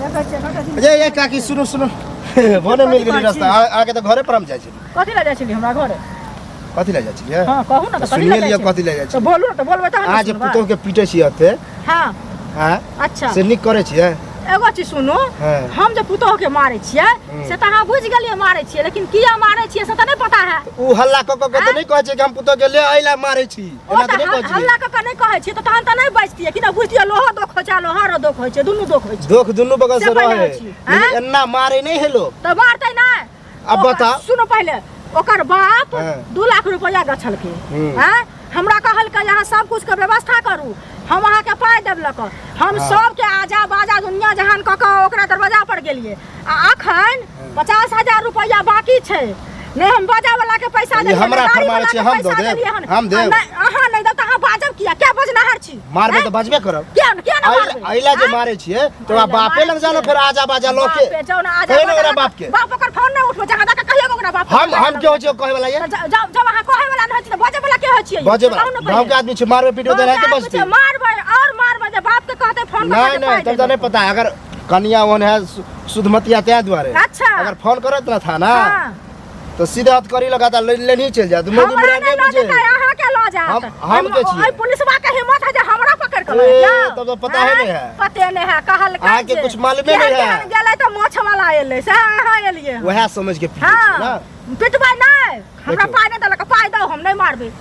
ये काकी सुनो सुनो भने मिल गेली रास्ता आगे तो घरे पर हम जाय छी कथि ले जाय छी हमरा घरे कथि ले जाय छी हां कहू ना तो सुनिए लिया कथि ले जाय छी तो बोलू ना तो बोलबे त आज पुतो के पीटे छी हते हां हां अच्छा से निक करे छी एगो चीज सुनो हम जे पुतो के मारे छियै से त हां बुझ गेलिए मारे छियै लेकिन किया मारे छियै से त नहीं पता है उ हल्ला क के त नहीं कहै छै कि हम पुतो के ले आइला मारे छी एना त नहीं कहै छी हल्ला क के नहीं कहै छी त तहन त नहीं बचतिए कि ना बुझतिए लोहा दुख होय छै लोहारो दुख होय छै दुनु दुख होय छै दुख दुनु बगल से रहे लेकिन एना मारे नहीं हेलो त मारतै ना अब बता सुनो पहले ओकर बाप 2 लाख रुपया गछल के हैं हमरा कहल के यहाँ सब कुछ के व्यवस्था करू हम अहाँ के पाई देबलक हम सब के आजा बाजा दुनिया जहान क के ओकरा दरवाजा पर गेलिए आ अखन 50,000 रुपया बाकी छै नहीं हम बाजा वाला के पैसा दे हमरा फरमावे छी हम दो दे हम दे अहाँ नहीं दो त अहाँ बाजब किया क्या बजनहार छी मारबे त बजबे करब क्या क्या ना मारबे आइला जे मारे छिए तो बापे लग जानो फिर आजा बाजा लोके कहिनो ओकरा बाप के बाप ओकर फोन नहीं उठबे जहां तक कहियो ओकरा बाप हम के हो छै कहे वाला ये जब अहाँ कहे वाला नहीं त बजे वाला के हो छिए बजे वाला गांव के आदमी छै मारबे पीटो दे रहते बजते मारबे और मारबे जे बाप के कहते फोन नहीं नहीं तब तो नहीं पता अगर कन्या वन है सुधमतिया त्या द्वारे अच्छा अगर फोन करत ना था ना तो सीधा हाथ करी लगाता लेनी चल जात मोदी मुरा नहीं बुझे यहां के लो जात हम के छी ओई पुलिसवा के हिम्मत है जे हमरा पकड़ के ले जा तब तो पता है नहीं है पते नहीं है कहल का आगे कुछ मालूम नहीं है गेले तो मोछ वाला एले से हां एलिए वह समझ के पीटे ना पिटबा नहीं हमरा पाई नहीं देलक पाई दो हम नहीं मारबे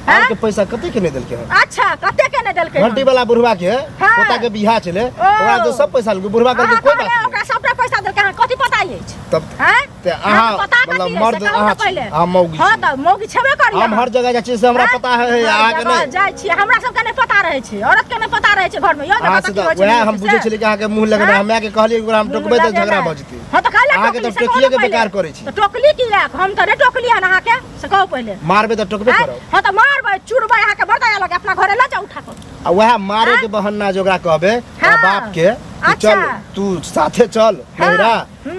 के पैसा कते के नहीं देल के अच्छा कते के नहीं देल के घंटी वाला बुढ़वा के पोता के बियाह चले ओकरा तो सब पैसा लगे बुढ़वा करके कोई बात नहीं ओकरा सबटा पैसा देल के कथि पता है तब हैं ते अहाँ मतलब मर्द अहाँ हम मौगी हां त मौगी छबे करिए हम हर जगह जाय छी से हमरा पता है आगे नहीं जाय छी हमरा सब के नहीं पता रहे छै औरत के नहीं पता रहे छै घर में यो ना पता की होय छै वह हम बुझे छली कि अहाँ के मुंह लगना हम के कहलिए कि हम टोकबे त झगड़ा बजती हां त कहले आगे तो टोकिए के बेकार करे छी त टोकली की लाख हम त नहीं टोकली है अहाँ के से कहू पहले मारबे त टोकबे करब हां त मारबे चुरबे अहाँ के बरदाया लगे अपना घरे ल जा उठा कर आ वह मारे के बहाना जोगरा कहबे बाप के चल तू साथे चल मेरा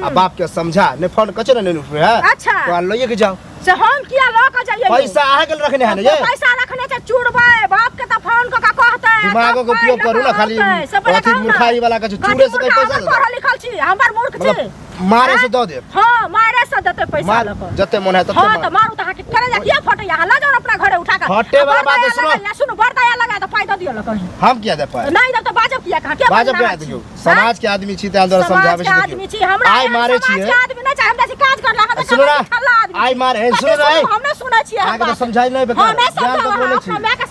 आ बाप के समझा ने फोन कचरे नहीं उठे है अच्छा तो लइए के जाओ से हम किया ल के जाइए पैसा आहा के रखने है ना ये पैसा रखने से चुरबे बाप के त फोन क का कहते दिमाग को उपयोग करू ना खाली अथी मूर्खाई वाला के चूड़े से पैसा पढ़ल लिखल छी हमर मूर्ख छी मारे से दो दे हां मारे से देते पैसा ल के जते मन है तते हां त मारू त के करे जा किया फटे यहां ला जाओ अपना घरे उठा के फटे वाला बात सुनो बरदाया लगा त पाई द दियो ल कहीं हम किया दे पाए नहीं त बाजब किया कहां के बाजब के दियो समाज के आदमी छी त अंदर समझावे छी आदमी छी हमरा आई मारे छी आदमी नहीं चाहे हम काज करला हम सुनो ना आई मारे सुनो ना हम नहीं सुनै छी आगे तो समझाई नहीं बेकार हम समझाओ मैं के